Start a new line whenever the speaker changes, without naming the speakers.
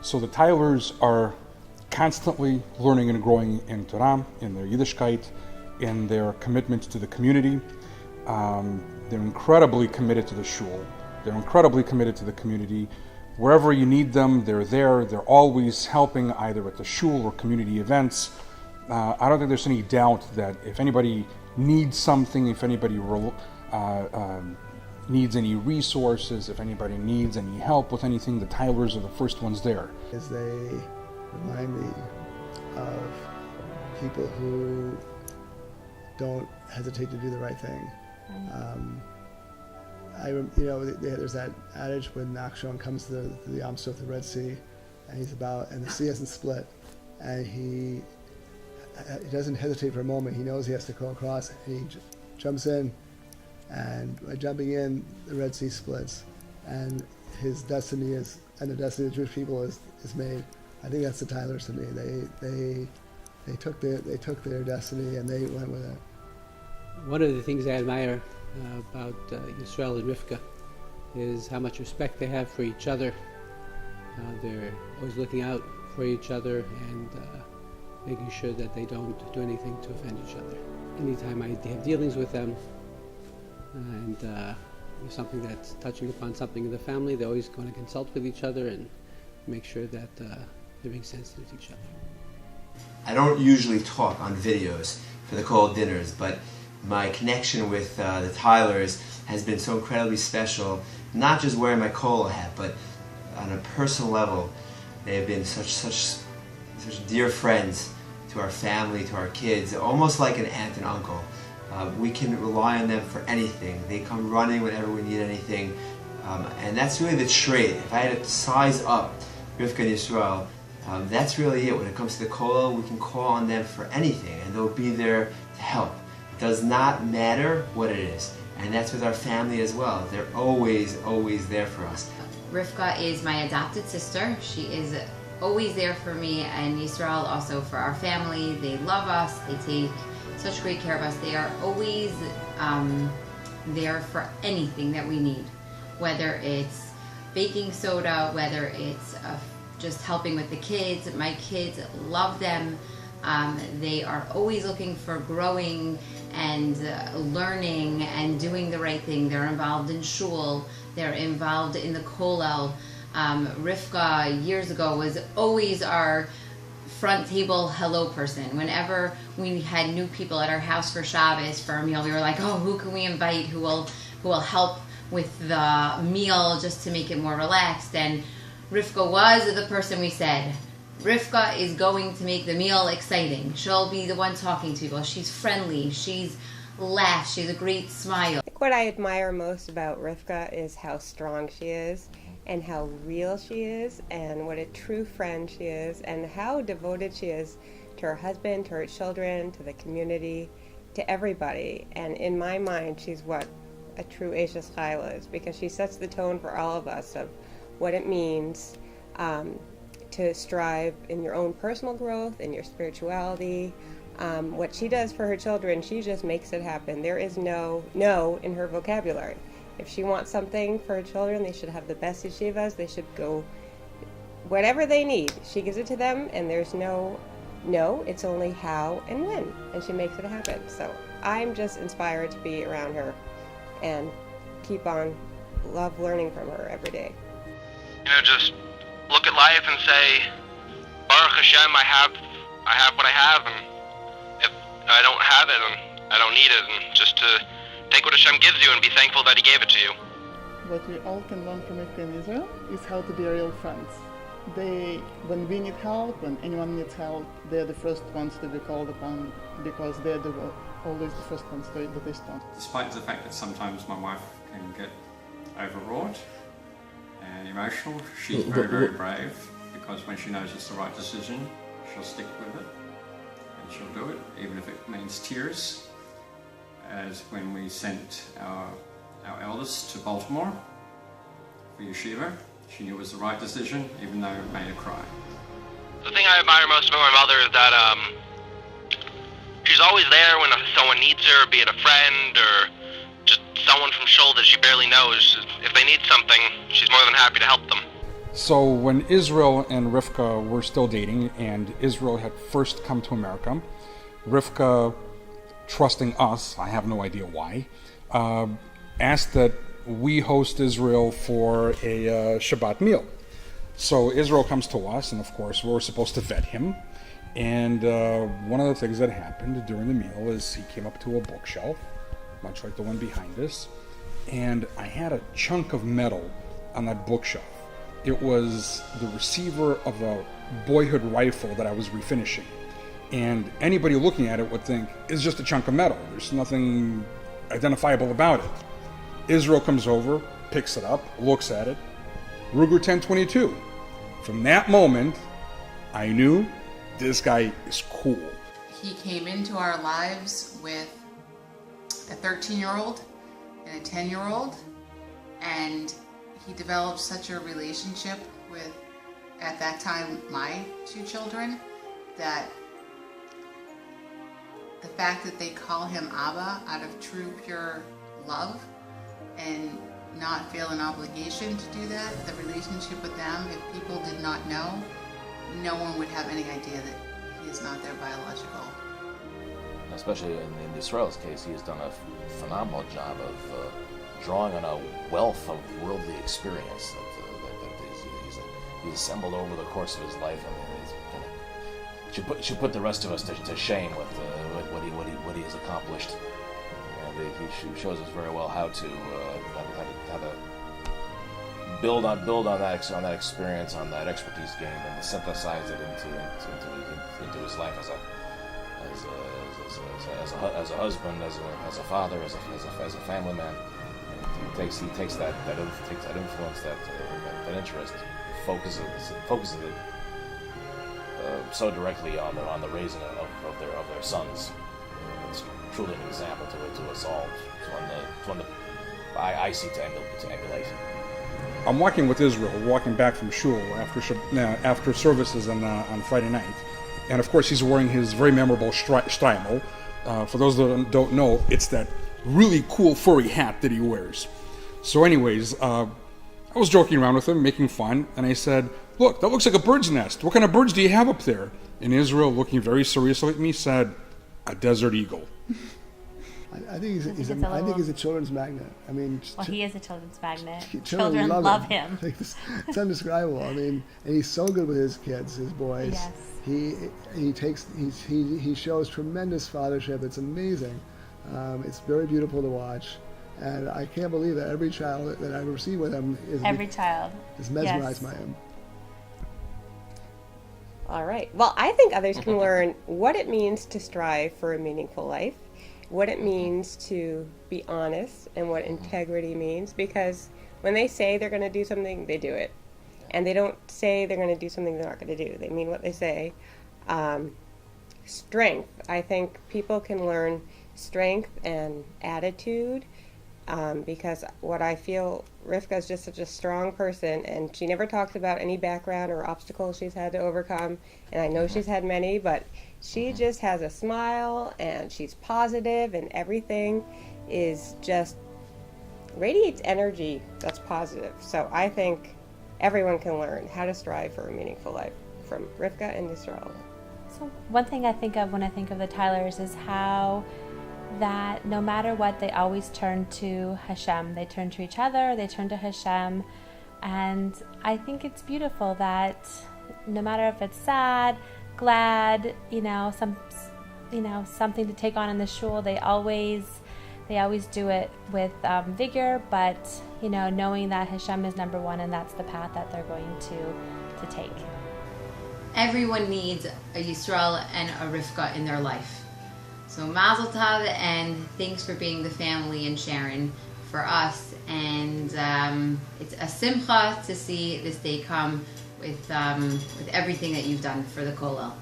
So the Tylers are constantly learning and growing in Torah, in their Yiddishkeit, in their commitment to the community. They're incredibly committed to the shul. They're incredibly committed to the community. Wherever you need them, they're there. They're always helping either at the shul or community events. I don't think there's any doubt that if anybody needs something, if anybody needs any resources, if anybody needs any help with anything, the Tylers are the first ones there.
As they remind me of people who don't hesitate to do the right thing. There's that adage when Nachshon comes to the Yam Suf, the Red Sea, and the sea hasn't split, and he doesn't hesitate for a moment. He knows he has to go across, and he jumps in, and by jumping in, the Red Sea splits, and his destiny and the destiny of the Jewish people is made. I think that's the Tylers to me. They took their destiny and they went with it.
One of the things I admire about Yisrael and Rivka is how much respect they have for each other. They're always looking out for each other and making sure that they don't do anything to offend each other. Anytime I have dealings with them and there's something that's touching upon something in the family, they're always going to consult with each other and make sure that they're being sensitive to each other.
I don't usually talk on videos for the Kollel dinners, but my connection with the Tylers has been so incredibly special, not just wearing my Kollel hat, but on a personal level. They have been such dear friends to our family, to our kids, almost like an aunt and uncle. We can rely on them for anything. They come running whenever we need anything, and that's really the trait. If I had to size up Rivka and Yisrael, that's really it. When it comes to the Kollel, we can call on them for anything, and they'll be there to help. It does not matter what it is, and that's with our family as well. They're always there for us.
Rivka is my adopted sister. She is always there for me, and Yisrael also for our family. They love us. They take such great care of us. They are always there for anything that we need, whether it's baking soda, whether it's just helping with the kids. My kids love them. They are always looking for growing and learning and doing the right thing. They're involved in shul. They're involved in the Kollel. Rivka, years ago, was always our front table hello person. Whenever we had new people at our house for Shabbos, for a meal, we were like, oh, who can we invite who will help with the meal just to make it more relaxed? And Rivka was the person we said, Rivka is going to make the meal exciting. She'll be the one talking to people. She's friendly. She's laughs. She has a great smile.
I think what I admire most about Rivka is how strong she is and how real she is and what a true friend she is and how devoted she is to her husband, to her children, to the community, to everybody. And in my mind, she's what a true Eshes Chayil is, because she sets the tone for all of us of what it means to strive in your own personal growth, in your spirituality. What she does for her children, she just makes it happen. There is no in her vocabulary. If she wants something for her children, they should have the best yeshivas. They should go whatever they need. She gives it to them, and there's no, it's only how and when, and she makes it happen. So I'm just inspired to be around her and keep on love learning from her every day.
Just look at life and say, Baruch Hashem, I have what I have, and if I don't have it, and I don't need it, and just to take what Hashem gives you and be thankful that He gave it to you.
What we all can learn from Rivka and Israel is how to be real friends. When we need help, when anyone needs help, they're the first ones to be called upon, because they're always the first ones to respond.
Despite the fact that sometimes my wife can get overwrought and emotional, she's very brave, because when she knows it's the right decision, she'll stick with it, and she'll do it, even if it means tears. As when we sent our eldest to Baltimore for yeshiva, she knew it was the right decision, even though it made her cry.
The thing I admire most about my mother is that she's always there when someone needs her, be it a friend or just someone from shul that she barely knows. If they need something, she's more than happy to help them.
So when Israel and Rivka were still dating, and Israel had first come to America, Rivka, trusting us, I have no idea why, asked that we host Israel for a Shabbat meal. So Israel comes to us, and of course we're supposed to vet him. And one of the things that happened during the meal is he came up to a bookshelf, much like the one behind us, and I had a chunk of metal on that bookshelf. It was the receiver of a boyhood rifle that I was refinishing. And anybody looking at it would think, it's just a chunk of metal. There's nothing identifiable about it. Israel comes over, picks it up, looks at it. Ruger 1022. From that moment, I knew this guy is cool.
He came into our lives with a 13-year-old and a 10-year-old, and he developed such a relationship with, at that time, my two children, that the fact that they call him Abba out of true, pure love and not feel an obligation to do that, the relationship with them, if people did not know, no one would have any idea that he is not their biological.
Especially in Yisrael's case, he has done a phenomenal job of drawing on a wealth of worldly experience that he's assembled over the course of his life. I mean, should put the rest of us to shame with what he has accomplished. He shows us very well how to build on that experience, on that expertise gained, and to synthesize it into his life as a husband, as a father, as a family man. And he takes that influence, that interest, focuses it so directly on the raising of their sons. It's truly an example to us all. It's one that I seek to emulate.
I'm walking with Israel, walking back from shul after services on Friday night, and of course he's wearing his very memorable shtreimel. For those that don't know, it's that really cool furry hat that he wears. So anyways, I was joking around with him, making fun, and I said, "Look, that looks like a bird's nest. What kind of birds do you have up there?" And Israel, looking very seriously at me, said, "A desert eagle."
I think he's a children's magnet. I mean,
he is a children's magnet.
Children
love him.
It's indescribable. I mean, and he's so good with his kids, his boys.
Yes.
He shows tremendous fathership. It's amazing. It's very beautiful to watch, and I can't believe that every child that I've ever seen with him is mesmerized by him.
All right. Well, I think others can learn what it means to strive for a meaningful life, what it means to be honest, and what integrity means, because when they say they're going to do something, they do it. And they don't say they're going to do something they're not going to do. They mean what they say. Strength. I think people can learn strength and attitude, because what I feel, Rivka is just such a strong person, and she never talks about any background or obstacles she's had to overcome, and I know she's had many, but she just has a smile, and she's positive, and everything is just radiates energy that's positive. So I think everyone can learn how to strive for a meaningful life from Rivka and Yisrael.
So one thing I think of when I think of the Tylers is how that no matter what, they always turn to Hashem. They turn to each other, they turn to Hashem, and I think it's beautiful that no matter if it's sad, glad, something to take on in the shul, they always do it with vigor, but knowing that Hashem is number one and that's the path that they're going to take.
Everyone needs a Yisrael and a Rivka in their life. So Mazel Tov, and thanks for being the family in Sharon for us. And it's a simcha to see this day come with everything that you've done for the Kollel.